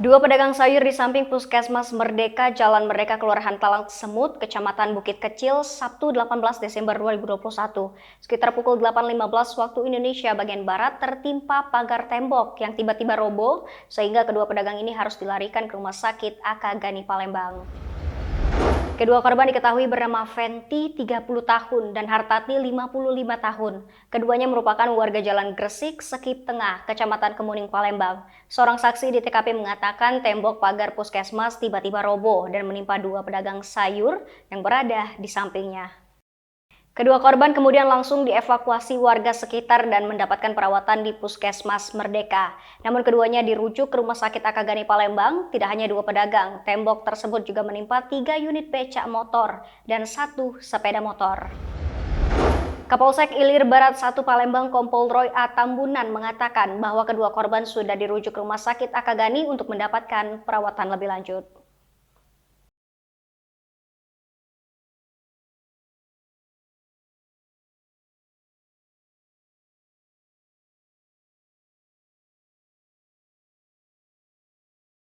Dua pedagang sayur di samping Puskesmas Merdeka, Jalan Merdeka, Kelurahan Talang Semut, Kecamatan Bukit Kecil, Sabtu 18 Desember 2021. Sekitar pukul 8.15 waktu Indonesia bagian Barat tertimpa pagar tembok yang tiba-tiba roboh, sehingga kedua pedagang ini harus dilarikan ke Rumah Sakit AK Gani Palembang. Kedua korban diketahui bernama Fenty, 30 tahun, dan Hartati, 55 tahun. Keduanya merupakan warga Jalan Gresik, Sekip Tengah, Kecamatan Kemuning, Palembang. Seorang saksi di TKP mengatakan tembok pagar puskesmas tiba-tiba roboh dan menimpa dua pedagang sayur yang berada di sampingnya. Kedua korban kemudian langsung dievakuasi warga sekitar dan mendapatkan perawatan di Puskesmas Merdeka. Namun keduanya dirujuk ke Rumah Sakit AK Gani Palembang. Tidak hanya dua pedagang, tembok tersebut juga menimpa 3 unit becak motor dan 1 sepeda motor. Kapolsek Ilir Barat 1 Palembang Kompol Roy A. Tambunan mengatakan bahwa kedua korban sudah dirujuk ke Rumah Sakit AK Gani untuk mendapatkan perawatan lebih lanjut.